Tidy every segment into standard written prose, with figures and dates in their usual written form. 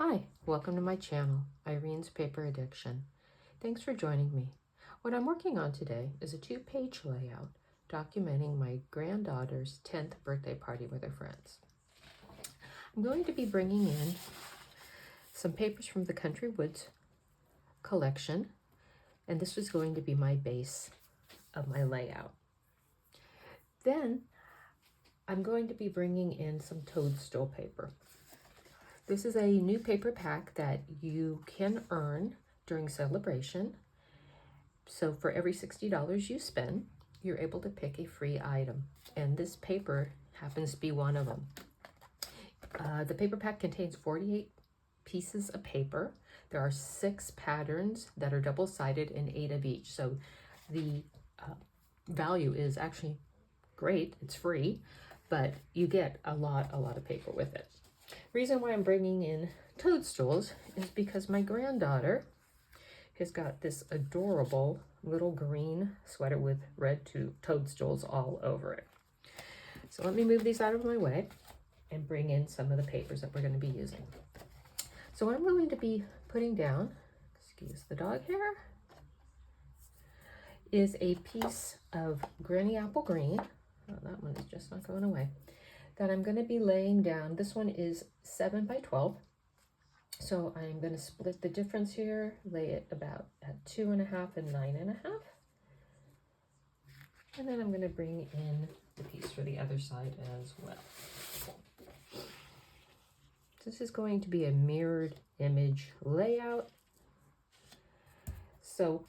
Hi, welcome to my channel, Irene's Paper Addiction. Thanks for joining me. What I'm working on today is a 2-page layout documenting my granddaughter's 10th birthday party with her friends. I'm going to be bringing in some papers from the Country Woods collection, and this is going to be my base of my layout. Then I'm going to be bringing in some Toadstool paper. This is a new paper pack that you can earn during celebration. So for every $60 you spend, you're able to pick a free item. And this paper happens to be one of them. The paper pack contains 48 pieces of paper. There are 6 patterns that are double-sided and 8 of each. So the value is actually great. It's free, but you get a lot of paper with it. Reason why I'm bringing in Toadstools is because my granddaughter has got this adorable little green sweater with red toadstools all over it. So let me move these out of my way and bring in some of the papers that we're going to be using. So what I'm going to be putting down, excuse the dog hair, is a piece of Granny Apple Green. Oh, that one is just not going away. That I'm going to be laying down. This one is 7 by 12. So I'm going to split the difference here, lay it about at 2.5 and 9.5. And then I'm going to bring in the piece for the other side as well. This is going to be a mirrored image layout. So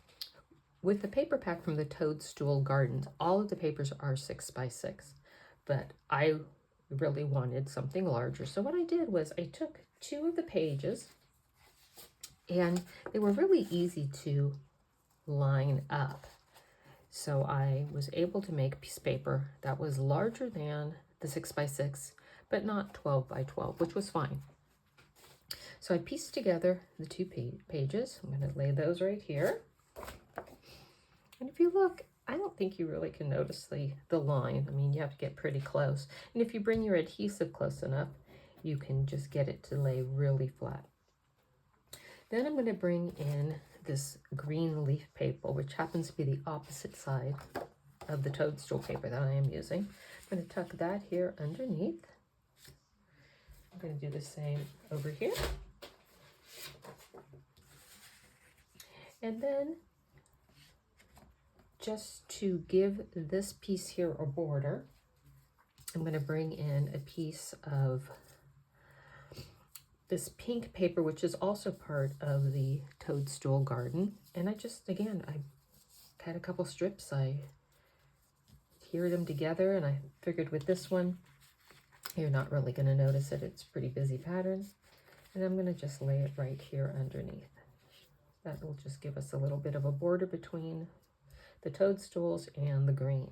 with the paper pack from the Toadstool Gardens, all of the papers are 6 by 6, but I really wanted something larger. So what I did was I took 2 of the pages, and they were really easy to line up. So I was able to make a piece of paper that was larger than the 6 by 6, but not 12 by 12, which was fine. So I pieced together the 2 pages. I'm going to lay those right here. And if you look, I don't think you really can notice the line. I mean, you have to get pretty close. And if you bring your adhesive close enough, you can just get it to lay really flat. Then I'm going to bring in this green leaf paper, which happens to be the opposite side of the Toadstool paper that I am using. I'm going to tuck that here underneath. I'm going to do the same over here. And then, just to give this piece here a border, I'm going to bring in a piece of this pink paper, which is also part of the Toadstool Garden. And I just, again, I cut a couple strips, I adhered them together, and I figured with this one, you're not really going to notice it. It's a pretty busy pattern. And I'm going to just lay it right here underneath. That will just give us a little bit of a border between the toadstools and the green.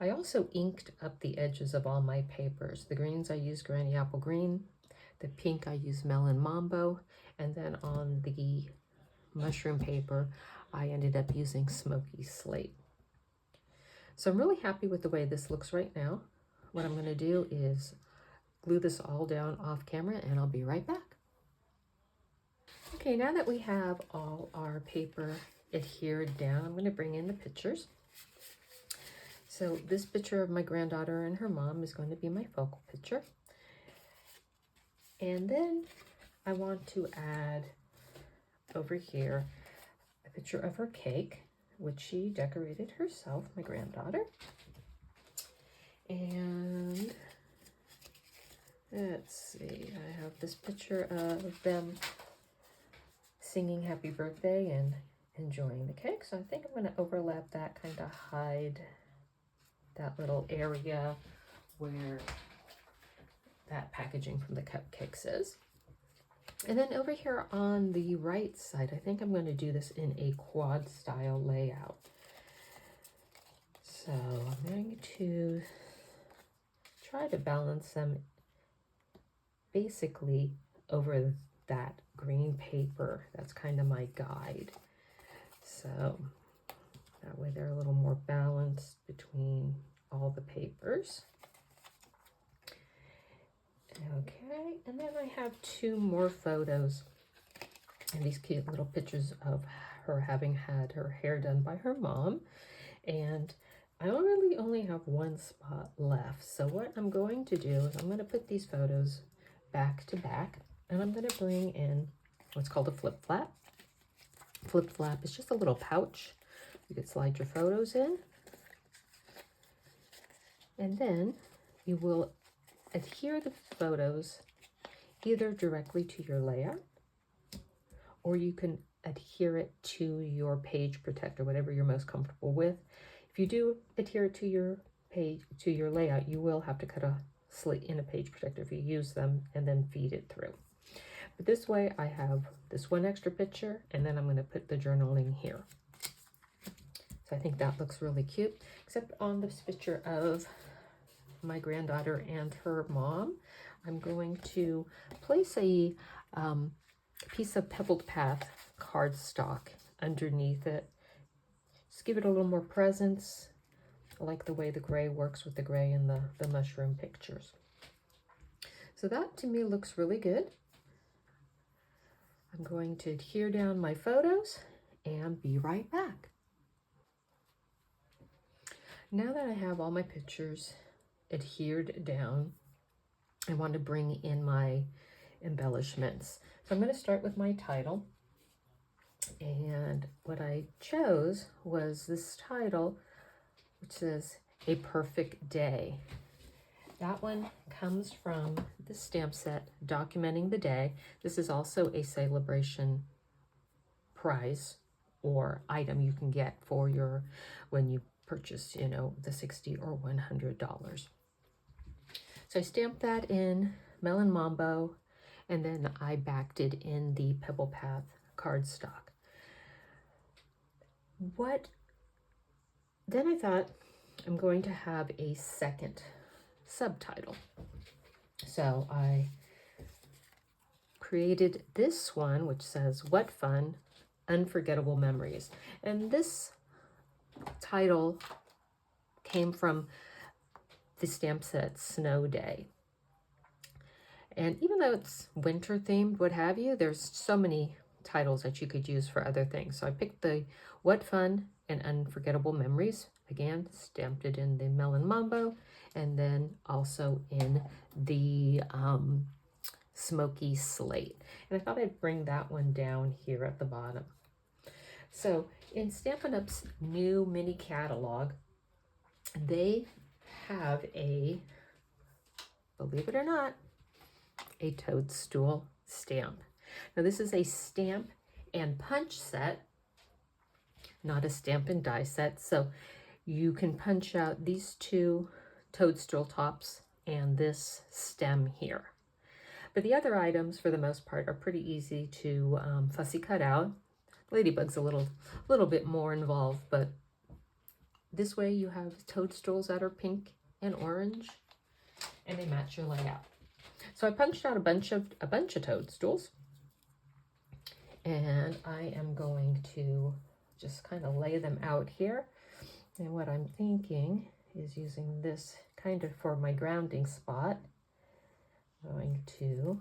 I also inked up the edges of all my papers. The greens I used Granny Apple Green, the pink I used Melon Mambo, and then on the mushroom paper I ended up using Smoky Slate. So I'm really happy with the way this looks right now. What I'm going to do is glue this all down off camera, and I'll be right back. Okay, now that we have all our paper adhered down, I'm going to bring in the pictures. So this picture of my granddaughter and her mom is going to be my focal picture. And then I want to add over here a picture of her cake, which she decorated herself, my granddaughter. And let's see, I have this picture of them singing happy birthday and enjoying the cake. So I think I'm going to overlap that, kind of hide that little area where that packaging from the cupcakes is. And then over here on the right side, I think I'm going to do this in a quad style layout. So I'm going to try to balance them basically over that green paper. That's kind of my guide. So that way they're a little more balanced between all the papers. Okay, Okay, and then I have 2 more photos and these cute little pictures of her having had her hair done by her mom. And I really only have 1 spot left. So what I'm going to do is I'm going to put these photos back to back, and I'm going to bring in what's called a flip flap. Flip flap is just a little pouch. You can slide your photos in, and then you will adhere the photos either directly to your layout, or you can adhere it to your page protector, whatever you're most comfortable with. If you do adhere it to your page, to your layout, you will have to cut a slit in a page protector if you use them and then feed it through. But this way I have this 1 extra picture, and then I'm going to put the journaling here. So I think that looks really cute, except on this picture of my granddaughter and her mom, I'm going to place a piece of Pebbled Path cardstock underneath it. Just give it a little more presence. I like the way the gray works with the gray in the mushroom pictures. So that to me looks really good. I'm going to adhere down my photos and be right back. Now that I have all my pictures adhered down, I want to bring in my embellishments. So I'm going to start with my title. And what I chose was this title, which says A Perfect Day. That one comes from the stamp set documenting the day. This is also a celebration prize or item you can get for your, when you purchase, you know, the $60 or $100. So I stamped that in Melon Mambo, and then I backed it in the Pebble Path cardstock. Then I thought I'm going to have a second subtitle. So I created this one, which says, What Fun, Unforgettable Memories. And this title came from the stamp set Snow Day. And even though it's winter themed, what have you, there's so many titles that you could use for other things. So I picked the What Fun and Unforgettable Memories. Again, stamped it in the Melon Mambo, and then also in the Smoky Slate. And I thought I'd bring that one down here at the bottom. So in Stampin' Up's new mini catalog, they have a, believe it or not, a Toadstool stamp. Now this is a stamp and punch set, not a stamp and die set. So you can punch out these 2 toadstool tops and this stem here. But the other items, for the most part, are pretty easy to fussy cut out. Ladybug's a little bit more involved, but this way you have toadstools that are pink and orange, and they match your layout. So I punched out a bunch of toadstools, and I am going to just kind of lay them out here. And what I'm thinking is using this kind of for my grounding spot. I'm going to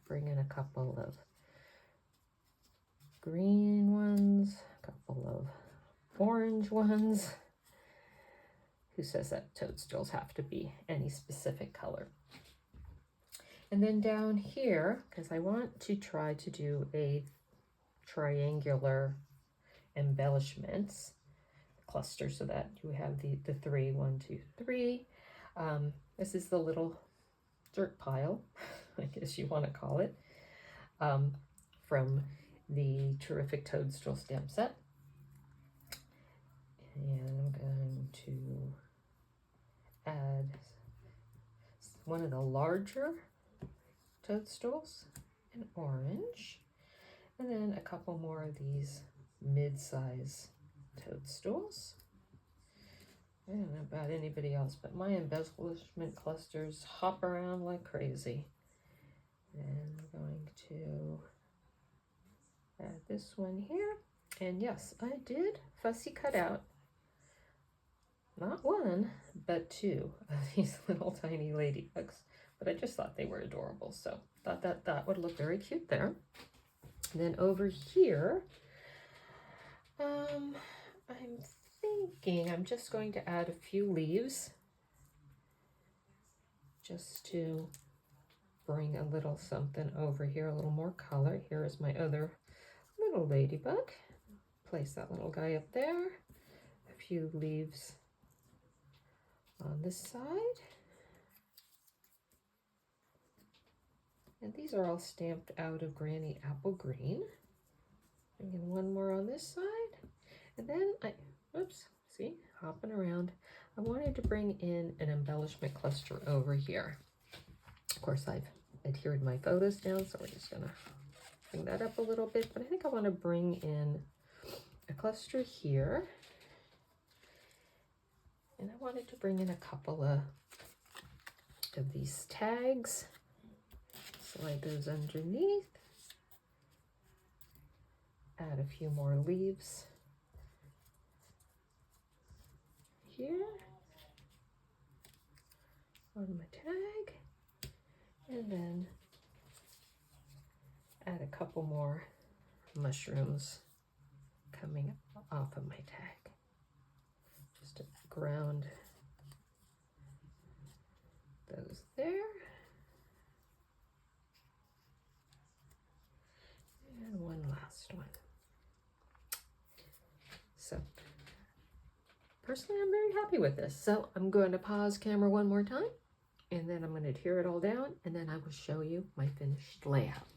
bring in a couple of green ones, a couple of orange ones. Who says that toadstools have to be any specific color? And then down here, because I want to try to do a triangular embellishments cluster so that you have the 3, 1, 2, 3. This is the little dirt pile, I guess you want to call it, from the terrific Toadstool stamp set. And I'm going to add one of the larger toadstools in orange, and then a couple more of these mid-size toadstools. I don't know about anybody else, but my embellishment clusters hop around like crazy. And I'm going to add this one here. And yes, I did fussy cut out not 1, but 2 of these little tiny ladybugs. but I just thought they were adorable. So thought that would look very cute there. And then over here, I'm thinking I'm just going to add a few leaves just to bring a little something over here, a little more color. Here is my other little ladybug. Place that little guy up there. A few leaves on this side. And these are all stamped out of Granny Apple Green. Bring in one more on this side. And then hopping around. I wanted to bring in an embellishment cluster over here. Of course, I've adhered my photos down, so we're just gonna bring that up a little bit, but I think I want to bring in a cluster here. And I wanted to bring in a couple of these tags. Slide those underneath. Add a few more leaves here on my tag. And then add a couple more mushrooms coming off of my tag. Just to ground those there. And one last one. So personally, I'm very happy with this. So I'm going to pause camera one more time, and then I'm going to adhere it all down, and then I will show you my finished layout.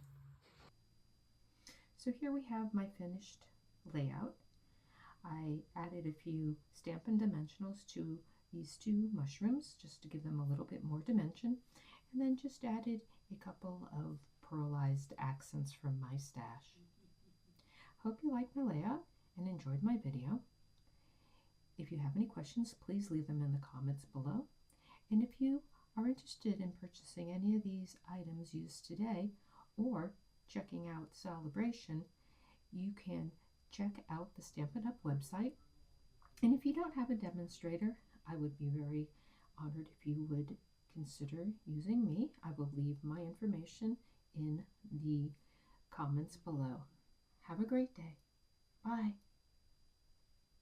So here we have my finished layout. I added a few Stampin' Dimensionals to these two mushrooms just to give them a little bit more dimension, and then just added a couple of pearlized accents from my stash. Hope you liked my layout and enjoyed my video. If you have any questions, please leave them in the comments below. And if you are interested in purchasing any of these items used today or checking out Celebration, you can check out the Stampin' Up website. And if you don't have a demonstrator, I would be very honored if you would consider using me. I will leave my information in the comments below. Have a great day. Bye.